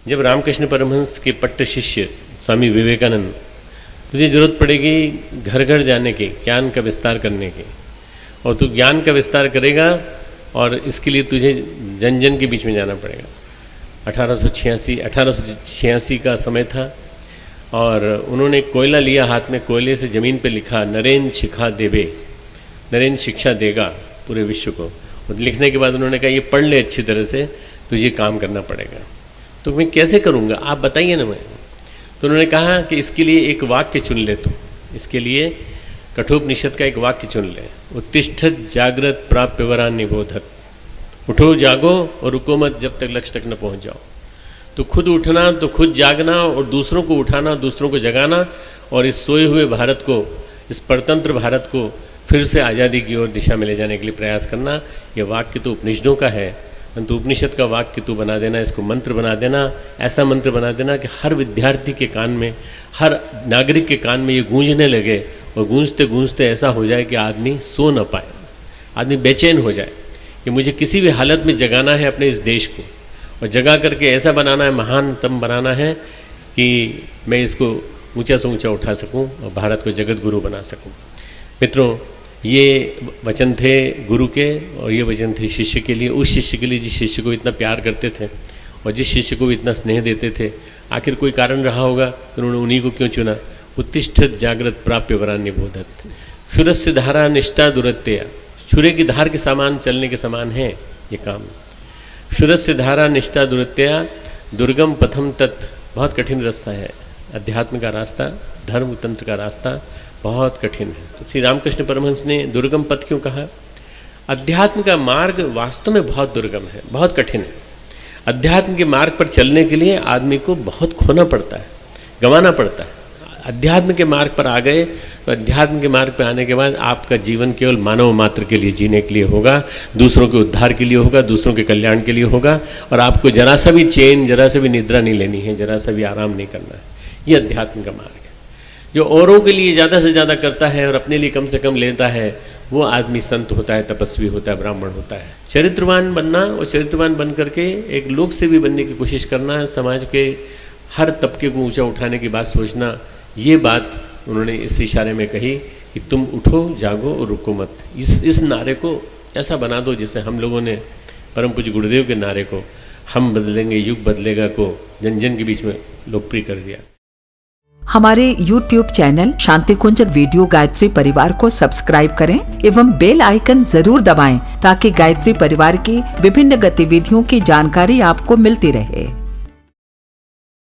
जब रामकृष्ण परमहंस के पट्ट शिष्य स्वामी विवेकानंद, तुझे जरूरत पड़ेगी घर घर जाने की, ज्ञान का विस्तार करने की, और तू ज्ञान का विस्तार करेगा और इसके लिए तुझे जन जन के बीच में जाना पड़ेगा। 1886 का समय था और उन्होंने कोयला लिया हाथ में, कोयले से ज़मीन पे लिखा नरेन शिखा देवे, नरेन शिक्षा देगा पूरे विश्व को। और लिखने के बाद उन्होंने कहा ये पढ़ ले अच्छी तरह से, तुझे काम करना पड़ेगा। तो मैं कैसे करूँगा आप बताइए ना। मैं तो उन्होंने कहा कि इसके लिए एक वाक्य चुन ले, तो इसके लिए कठोपनिषद का एक वाक्य चुन ले, उत्तिष्ठत जागृत प्राप्य वरान निबोधत। उठो जागो और रुको मत जब तक लक्ष्य तक न पहुंच जाओ। तो खुद उठना, तो खुद जागना और दूसरों को उठाना, दूसरों को जगाना, और इस सोए हुए भारत को, इस परतंत्र भारत को फिर से आज़ादी की ओर दिशा में ले जाने के लिए प्रयास करना। ये वाक्य तो उपनिषदों का है, परंतु उपनिषद का वाक्य तू बना देना, इसको मंत्र बना देना, ऐसा मंत्र बना देना कि हर विद्यार्थी के कान में, हर नागरिक के कान में ये गूंजने लगे, और गूंजते गूंजते ऐसा हो जाए कि आदमी सो न पाए, आदमी बेचैन हो जाए कि मुझे किसी भी हालत में जगाना है अपने इस देश को, और जगा करके ऐसा बनाना है, महानतम बनाना है कि मैं इसको ऊंचा से ऊंचा उठा सकूं और भारत को जगत गुरु बना सकूं। मित्रों, ये वचन थे गुरु के, और ये वचन थे शिष्य के लिए, उस शिष्य के लिए जिस शिष्य को इतना प्यार करते थे और जिस शिष्य को इतना स्नेह देते थे। आखिर कोई कारण रहा होगा, उन्होंने उन्हीं को क्यों चुना। उत्तिष्ठत जागृत प्राप्य वरान्य बोधत, क्षुरस्य धारा निष्ठा दुरत्या। छुरे की धार के समान चलने के समान है ये काम। क्षुरस्य धारा निष्ठा दुरत्या दुर्गम पथम तत्, बहुत कठिन रास्ता है अध्यात्म का रास्ता, धर्म तंत्र का रास्ता बहुत कठिन है। तो श्री रामकृष्ण परमहंस ने दुर्गम पथ क्यों कहा। अध्यात्म का मार्ग वास्तव में बहुत दुर्गम है, बहुत कठिन है। अध्यात्म के मार्ग पर चलने के लिए आदमी को बहुत खोना पड़ता है, गंवाना पड़ता है। अध्यात्म के मार्ग पर आ गए तो अध्यात्म के मार्ग पर आने के बाद आपका जीवन केवल मानव मात्र के लिए जीने के लिए होगा, दूसरों के उद्धार के लिए होगा, दूसरों के कल्याण के लिए होगा, और आपको जरा सा भी चैन, जरा सा भी निद्रा नहीं लेनी है, जरा सा भी आराम नहीं करना है। ये अध्यात्म का मार्ग है। जो औरों के लिए ज़्यादा से ज़्यादा करता है और अपने लिए कम से कम लेता है, वो आदमी संत होता है, तपस्वी होता है, ब्राह्मण होता है। चरित्रवान बनना, और चरित्रवान बन करके एक लोक सेवी बनने की कोशिश करना, समाज के हर तबके को ऊंचा उठाने की बात सोचना, ये बात उन्होंने इस इशारे में कही कि तुम उठो जागो और रुको मत। इस नारे को ऐसा बना दो जैसे हम लोगों ने परम पूज्य गुरुदेव के नारे को, हम बदलेंगे युग बदलेगा को, जन जन के बीच में लोकप्रिय कर दिया। हमारे YouTube चैनल शांति कुंज वीडियो गायत्री परिवार को सब्सक्राइब करें एवं बेल आइकन जरूर दबाएं ताकि गायत्री परिवार की विभिन्न गतिविधियों की जानकारी आपको मिलती रहे।